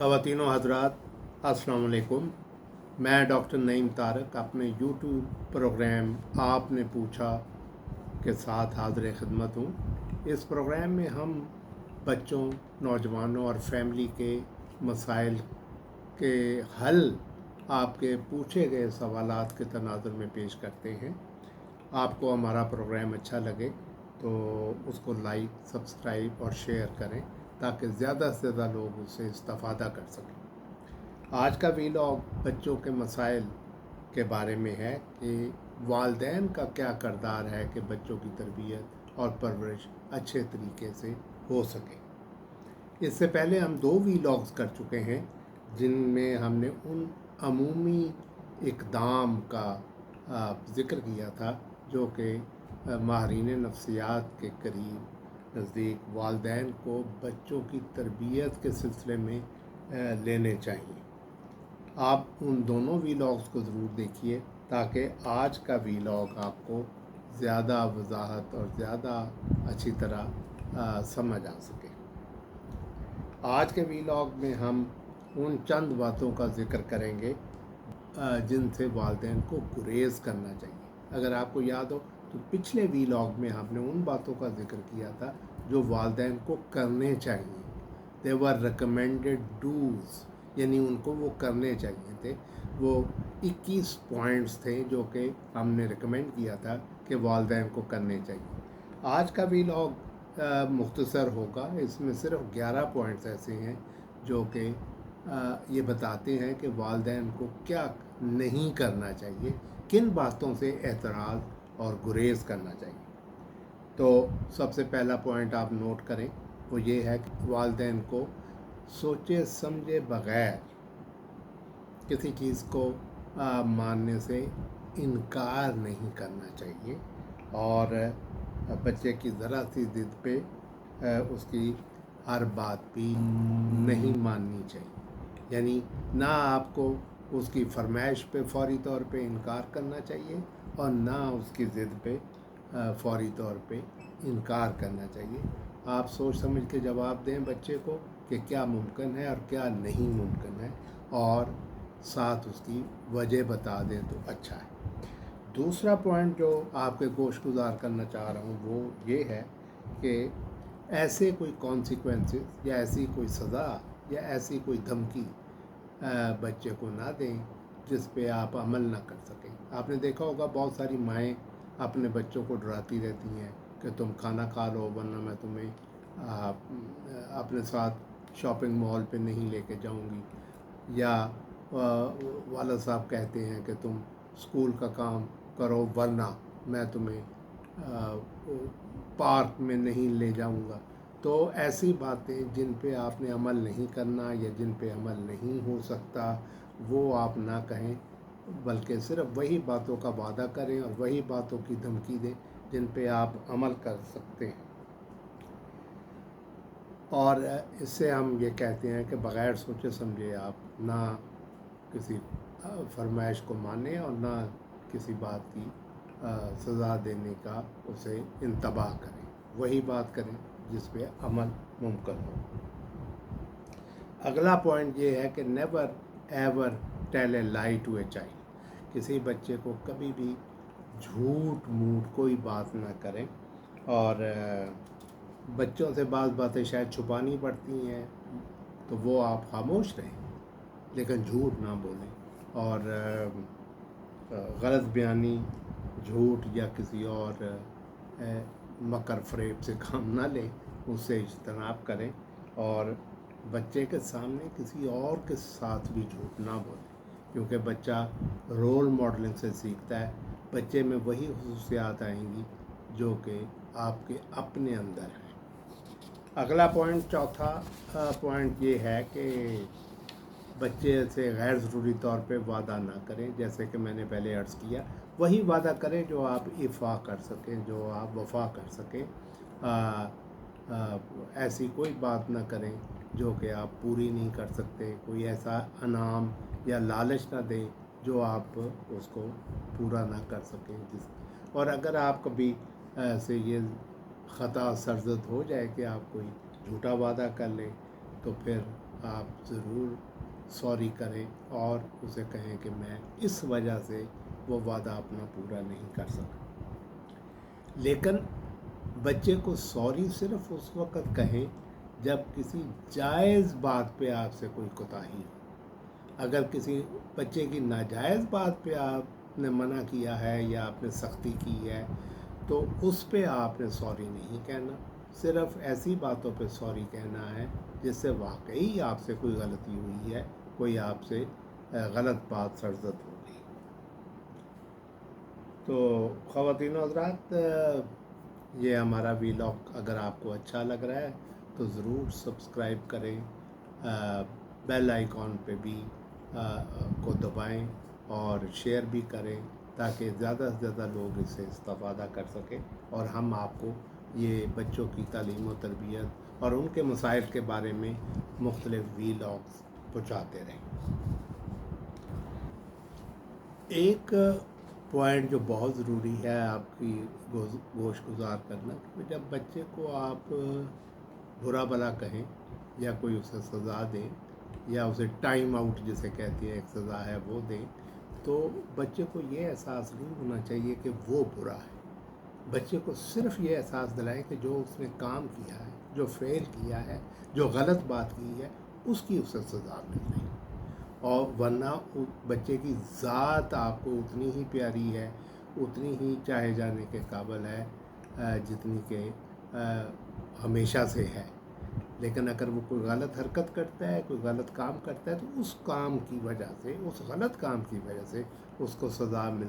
ख़वातीन व हज़रात, अस्सलाम वालेकुम। मैं डॉक्टर नईम तारक अपने यूट्यूब प्रोग्राम आपने पूछा के साथ हाज़िर खिदमत हूँ। इस प्रोग्राम में हम बच्चों, नौजवानों और फैमिली के मसाइल के हल आपके पूछे गए सवालात के तनाज़ुर में पेश करते हैं। आपको हमारा प्रोग्राम अच्छा लगे तो उसको लाइक, सब्सक्राइब और शेयर करें ताकि ज़्यादा से ज़्यादा लोग उससे इस्तेफ़ादा कर सकें। आज का वीलॉग बच्चों के मसाइल के बारे में है कि वालिदैन का क्या किरदार है कि बच्चों की तरबियत और परवरिश अच्छे तरीके से हो सके। इससे पहले हम 2 वीलॉग्स कर चुके हैं जिनमें हमने उन अमूमी इक़दाम का ज़िक्र किया था जो कि माहिरीन नफ्सियात के करीब नज़दीक वालिदैन को बच्चों की तरबियत के सिलसिले में लेने चाहिए। आप उन दोनों वीलॉग्स को ज़रूर देखिए ताकि आज का वीलॉग आपको ज़्यादा वजाहत और ज़्यादा अच्छी तरह समझ आ सके। आज के वीलॉग में हम उन चंद बातों का ज़िक्र करेंगे जिनसे वालिदैन को गुरेज़ करना चाहिए। अगर आपको याद हो तो पिछले वीलॉग में हमने उन बातों का ज़िक्र किया था जो वालिदैन को करने चाहिए। दे वर रिकमेंडेड डूज़, यानी उनको वो करने चाहिए थे। वो 21 पॉइंट्स थे जो कि हमने रिकमेंड किया था कि वालिदैन को करने चाहिए। आज का वीलॉग मुख्तसर होगा। इसमें सिर्फ 11 पॉइंट्स ऐसे हैं जो कि ये बताते हैं कि वालिदैन को क्या नहीं करना चाहिए, किन बातों से एतराज़ और गुरेज़ करना चाहिए। तो सबसे पहला पॉइंट आप नोट करें, वो ये है कि वालिदैन को सोचे समझे बग़ैर किसी चीज़ को मानने से इनकार नहीं करना चाहिए और बच्चे की ज़रा सी ज़िद पे उसकी हर बात भी नहीं माननी चाहिए। यानी ना आपको उसकी फरमाइश पे फ़ौरी तौर पे इनकार करना चाहिए और ना उसकी ज़िद पे फ़ौरी तौर पे इनकार करना चाहिए। आप सोच समझ के जवाब दें बच्चे को कि क्या मुमकिन है और क्या नहीं मुमकिन है और साथ उसकी वजह बता दें तो अच्छा है। दूसरा पॉइंट जो आपके गोशगुजार करना चाह रहा हूँ वो ये है कि ऐसे कोई कॉन्सिक्वेंसेस या ऐसी कोई सज़ा या ऐसी कोई धमकी बच्चे को ना दें जिस पे आप अमल ना कर सकें। आपने देखा होगा बहुत सारी माएँ अपने बच्चों को डराती रहती हैं कि तुम खाना खा लो वरना मैं तुम्हें अपने साथ शॉपिंग मॉल पे नहीं लेके जाऊंगी, या वाला साहब कहते हैं कि तुम स्कूल का काम करो वरना मैं तुम्हें पार्क में नहीं ले जाऊंगा। तो ऐसी बातें जिन पे आपने अमल नहीं करना या जिन पे अमल नहीं हो सकता वो आप ना कहें, बल्कि सिर्फ वही बातों का वादा करें और वही बातों की धमकी दें जिन पे आप अमल कर सकते हैं। और इससे हम ये कहते हैं कि बग़ैर सोचे समझे आप ना किसी फरमाइश को माने और ना किसी बात की सज़ा देने का उसे इंतबाह करें, वही बात करें जिस पे अमल मुमकिन हो। अगला पॉइंट ये है कि never ever tell a lie to a child. किसी बच्चे को कभी भी झूठ मूठ कोई बात ना करें। और बच्चों से बाज़ बातें शायद छुपानी पड़ती हैं तो वो आप खामोश रहें लेकिन झूठ ना बोलें और गलत बयानी, झूठ या किसी और मकर फ़रेब से काम ना लें, उससे इज्तनाब करें और बच्चे के सामने किसी और के साथ भी झूठ ना बोलें क्योंकि बच्चा रोल मॉडलिंग से सीखता है। बच्चे में वही खुसूसियात आएंगी जो कि आपके अपने अंदर हैं। अगला पॉइंट, चौथा पॉइंट ये है कि बच्चे से गैर ज़रूरी तौर पे वादा ना करें। जैसे कि मैंने पहले अर्ज़ किया, वही वादा करें जो आप इफ़ा कर सकें, जो आप वफ़ा कर सकें। ऐसी कोई बात ना करें जो कि आप पूरी नहीं कर सकते। कोई ऐसा इनाम या लालच ना दें जो आप उसको पूरा ना कर सकें। और अगर आप कभी से ये ख़ता सरज़द हो जाए कि आप कोई झूठा वादा कर लें तो फिर आप ज़रूर सॉरी करें और उसे कहें कि मैं इस वजह से वो वादा अपना पूरा नहीं कर सका। लेकिन बच्चे को सॉरी सिर्फ उस वक़्त कहें जब किसी जायज़ बात पे आपसे कोई कोताही हो। अगर किसी बच्चे की नाजायज़ बात पे आपने मना किया है या आपने सख्ती की है तो उस पे आपने सॉरी नहीं कहना, सिर्फ ऐसी बातों पे सॉरी कहना है जिससे वाकई आपसे कोई गलती हुई है, कोई आपसे गलत बात सरजद हो गई। तो ख़वातीन और हज़रात, ये हमारा वीलॉग अगर आपको अच्छा लग रहा है तो ज़रूर सब्सक्राइब करें, बेल आइकॉन पे भी को दबाएं और शेयर भी करें ताकि ज़्यादा से ज़्यादा लोग इससे इस्तेफ़ादा कर सकें और हम आपको ये बच्चों की तालीम और तरबियत और उनके मसाइल के बारे में मुख्तलिफ़ वीलॉग्स पहुँचाते रहें। एक पॉइंट जो बहुत ज़रूरी है आपकी गोश गुजार करना, कि जब बच्चे को आप बुरा भला कहें या कोई उसे सज़ा दें या उसे टाइम आउट जिसे कहती है एक सज़ा है वो दें, तो बच्चे को ये एहसास नहीं होना चाहिए कि वो बुरा है। बच्चे को सिर्फ ये एहसास दिलाएं कि जो उसने काम किया है, जो फेल किया है, जो गलत बात की है, उसकी उसे सज़ा मिल रही है। और वरना बच्चे की ज़ात आपको उतनी ही प्यारी है, उतनी ही चाहे जाने के काबिल है जितनी के हमेशा से है। लेकिन अगर वो कोई गलत हरकत करता है, कोई गलत काम करता है, तो उस काम की वजह से, उस गलत काम की वजह से उसको सज़ा मिल